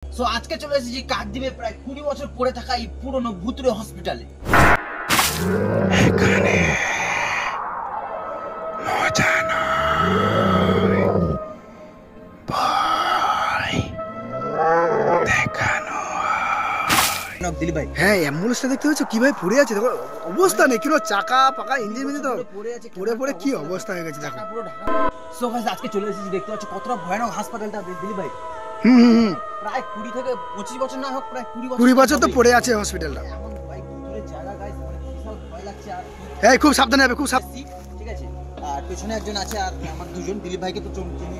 So আজকে চলে এসেছি কাকদ্বীপে প্রায় 20 বছর পরে থাকা এই পুরনো ভুতুড়ে হসপিটালে। এখানে মজা নয়, ভয় দেখানো হয়। দিলীপ ভাই, হ্যাঁ অ্যাম্বুলেন্সটা দেখতে পাচ্ছ কি ভাই পড়ে আছে, দেখো অবস্থা নেই, কিনো চাকা পাকা ইঞ্জিন মিঞ্জিন তো পড়ে পড়ে কি অবস্থা হয়ে গেছে দেখো। সো গাইস আজকে চলে এসেছি, দেখতে পাচ্ছ কতটা ভয়ানক হাসপাতালটা দিলীপ ভাই। প্রায় 20 থেকে 25 বছর না হোক, প্রায় 20 বছর তো পড়ে আছে হসপিটালটা। এমন ভাই ভুতুড়ে জায়গা গাইস, মানে বিশাল ভয় লাগছে। আর হ্যাঁ খুব সাবধানে হবে, খুব ঠিক আছে। আর পেছনে একজন আছে, আর আমার দুজন। দিলীপ ভাইকে তো চিনি।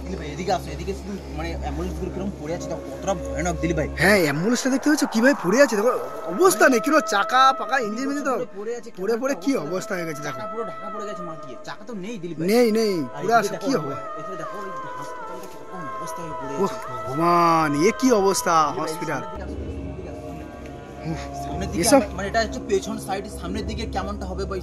দিলীপ ভাই এদিকে আসো, এদিকে শুধু মানে অ্যাম্বুলেন্স গুলো কিরকম পড়ে আছে, দেখো কতটা ভয়ানক দিলীপ ভাই। হ্যাঁ অ্যাম্বুলেন্সটা দেখতে পাচ্ছ কি ভাই পড়ে আছে, দেখো অবস্থা নেই, কিনো চাকা পাকা ইঞ্জিন মিঞ্জিন তো পড়ে পড়ে কি অবস্থা হয়ে গেছে দেখো। চাকা পুরো ঢাকা পড়ে গেছে মাটিয়ে, চাকা তো নেই দিলীপ ভাই। নেই পুরো কি হবে। এখানে দেখো এই হাসপাতালটা কিরকম অবস্থা হয়ে পড়ে ও আছে। ভগবান, এ কি অবস্থা হসপিটাল। সামনের দিকে এসব মানে এটা হচ্ছে পেছন সাইড, সামনের দিকে কেমনটা হবে ভাই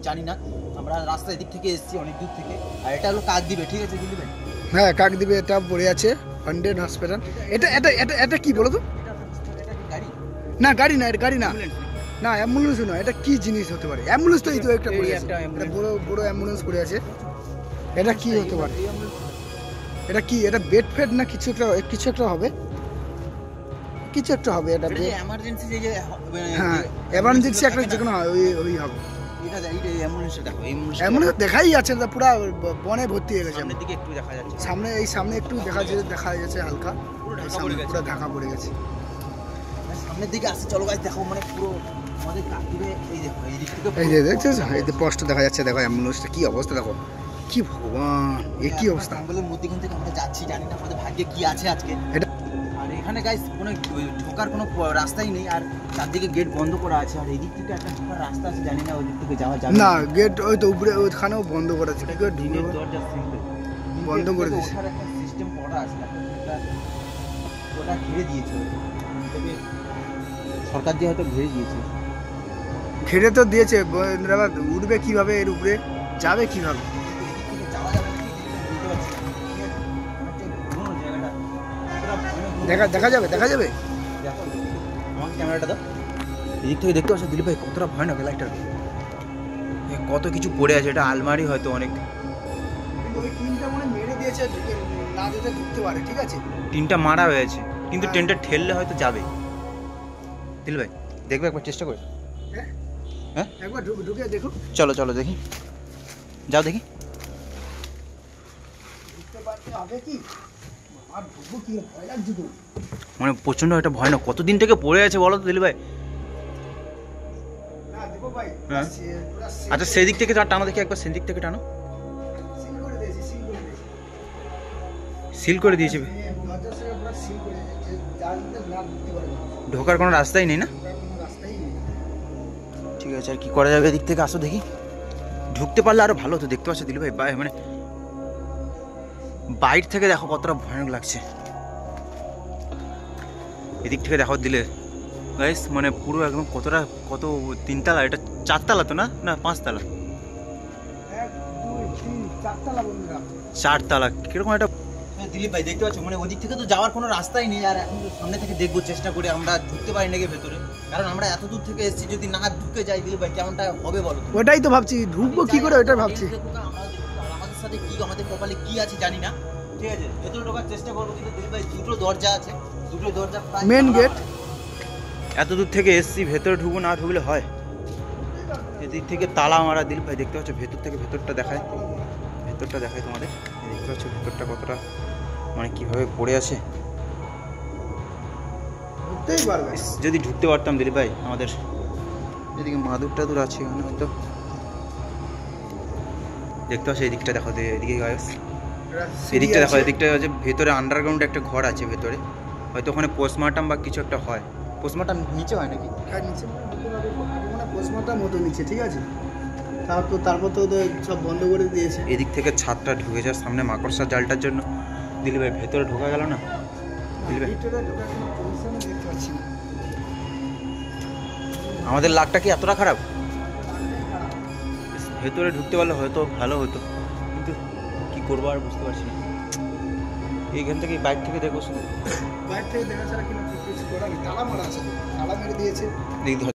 জানি না। আমরা রাস্তা এদিক থেকে এসেছি অনেক দূর থেকে। আর এটা হলো কাকদ্বীপে, ঠিক আছে দিলীপ ভাই। হ্যাঁ কাকদ্বীপে এটা পড়ে আছে ফান্ডেড হসপিটাল। এটা এটা এটা এটা কি বলো তো? এটা কি গাড়ি? না গাড়ি না, এটা গাড়ি না, না অ্যাম্বুলেন্স নয়। এটা কি জিনিস হতে পারে? অ্যাম্বুলেন্স তো এই তো একটা পড়ে আছে, এটা বড় বড় অ্যাম্বুলেন্স পড়ে আছে। এটা কি হতে পারে? এটা কি, এটা বেড ফেড না কিছু একটা হবে, কিছু একটা হবে। এটা এটা যে এমার্জেন্সি যে হ্যাঁ এমার্জেন্সি একটা যে কোনো হয়, ওই হবে। এটা এই অ্যাম্বুলেন্সটা দেখো, এই অ্যাম্বুলেন্স দেখাই যাচ্ছে না, পুরো বনে ভর্তি হয়ে গেছে। সামনের দিকে একটু দেখা যাচ্ছে, সামনে একটু দেখা যাচ্ছে হালকা, পুরো ঢাকা পড়ে গেছে। সামনের দিকে আসছে। চলো গাইস দেখো, মানে পুরো আমাদের কাকদ্বীপে এই দেখো, এই দিক থেকে এই যে দেখছো, এই যে পোস্ট দেখা যাচ্ছে, দেখো অ্যাম্বুলেন্সটা কি অবস্থা দেখো। কি ভগবান, এ কি অবস্থা। জঙ্গলের মধ্যখান থেকে আমরা যাচ্ছি, জানি না আমাদের ভাগ্যে কি আছে আজকে। এটা আর এখানে গাইস কোনো ঢোকার কোনো রাস্তাই নেই, আর চারদিকে গেট বন্ধ করা আছে। আর এই দিক থেকে একটা ঢোকার রাস্তা আছে, জানি না ওই দিক থেকে যাওয়া যাবে না, গেট ওই তো উপরে ওইখানেও বন্ধ করা আছে, কি করে দিনের ঢুকবো? দরজা সিঙ্গেল বন্ধ করে দিয়েছে। ওঠার একটা সিস্টেম করা আছে, ওটা ঘিরে দিয়েছে। তবে সরকার দিয়ে হয়তো ঘিরে দিয়েছে। ঘিরে তো দিয়েছে, আবার উঠবে কিভাবে, এর উপরে যাবে কিভাবে? এদিক থেকে যাওয়া যাবে নাকি বুঝতে পারছি না। পুরোনো জায়গাটা পুরো ভয়ানক। দেখা যাবে আমার ক্যামেরাটা দাও, এদিক থেকে দেখতে পাচ্ছ দিলীপ ভাই কতটা ভয়ানক লাইটার। কত কিছু পড়ে আছে, এটা আলমারি হয়তো অনেক। ওই টিনটা মনে মেরে দিয়েছে, না যেতে ঢুকতে পারে, ঠিক আছে। টিনটা মারা হয়েছে, কিন্তু টিনটা ঠেললে হয়তো যাবে। দিলীপ ভাই দেখবে একবার চেষ্টা করে। হ্যাঁ একবার ঢুকে দেখো। চলো দেখি, যাও দেখি। ঢুকতে পারতে হবে কি? আর ঢুকবো কি, ভয় লাগছে তো। মানে প্রচন্ড একটা ভয়ানক। কতদিন থেকে পড়ে আছে বলো তো দিলীপ ভাই? না দেখো ভাই, হ্যাঁ আচ্ছা সেদিক থেকে টানো দেখি একবার, সেদিক থেকে টানো। সিল করে দিয়েছি। সিল করে দিয়েছে, দরজার সঙ্গে পুরো সিল করে দিয়েছে, যার মধ্যে না ঢুকতে পারে না, ঢোকার কোনো রাস্তাই নেই না? কোনো রাস্তাই নেই। ঠিক আছে, আর কি করা যাবে? এদিক থেকে আসো দেখি। ঢুকতে পারলে আরো ভালো হতো। দেখতে পাচ্ছ দিলীপ ভাই, মানে বাইরে থেকে দেখো কতটা ভয়ানক লাগছে। এদিক থেকে দেখো দিলে গাইস, মানে পুরো একদম কত তিনতলা, এটা চারতলা তো না, না পাঁচতলা? 1 2 3 4তলা বন্ধুরা, চারতলা কিরকম একটা। দিলীপ ভাই দেখতে পাচ্ছ, মানে ওদিক থেকে তো যাওয়ার কোনো রাস্তাই নেই। আর এখন সামনে থেকে দেখবো, চেষ্টা করে আমরা ঢুকতে পারি নাকি ভেতরে। কারণ আমরা এত দূর থেকে এসেছি, যদি না ঢুকে যাই দিলীপ ভাই কেমনটা হবে বলো? ওটাই তো ভাবছি, ঢুকবো কি করে, ওটাই ভাবছি। আমাদের সাথে কি, আমাদের কপালে কি আছে জানি না। ঠিক আছে, ভেতরে ঢোকার চেষ্টা করবো, কিন্তু দিলীপ ভাই দুটো দরজা আছে, দুটো দরজা মেন গেট। এত দূর থেকে এসেছি, ভেতরে ঢুকবো, না ঢুকলে হয়? এদিক থেকে তালা মারা দিলীপ ভাই। দেখতে পাচ্ছ ভেতর থেকে, ভেতরটা দেখায় তোমাদের। দেখতে পাচ্ছ ভেতরটা কতটা মানে কিভাবে পড়ে আছে। ঢুকতেই পারবে। যদি ঢুকতে পারতাম দিলীপ ভাই। আমাদের এদিকে মাদুর টাদুর আছে এখানে হয়তো। দেখতে পাচ্ছ এদিকটা দেখো, এদিকে এদিকটা দেখো, এদিকটা হচ্ছে ভেতরে আন্ডারগ্রাউন্ড একটা ঘর আছে ভেতরে, হয়তো ওখানে পোস্টমর্টম বা কিছু একটা হয়। পোস্টমর্টম নিচে হয় নাকি? হ্যাঁ নিচে মানে পোস্টমর্টম মতো নিচে, ঠিক আছে। তারপর তো সব বন্ধ করে দিয়েছে। এদিক থেকে ছাদটা ঢুকে যায়, সামনে মাকড়সার জালটার জন্য দিলীপ ভাই ভেতরে ঢোকা গেল না। দিলীপ ভাই ভিতরে ঢোকার কোনো পজিশনই দেখতে পাচ্ছি না। আমাদের লাকটা কি এতটা খারাপ? ভেতরে ঢুকতে পারলে হয়তো ভালো হতো, কিন্তু কি করবো আর বুঝতে পারছি না। এইখান থেকে বাইক থেকে দেখো শুধু বাইরে থেকে দেখা ছাড়া কিছু করার নেই। তালা মারা আছে তো, তালা মেরে দিয়েছে। দিক ধর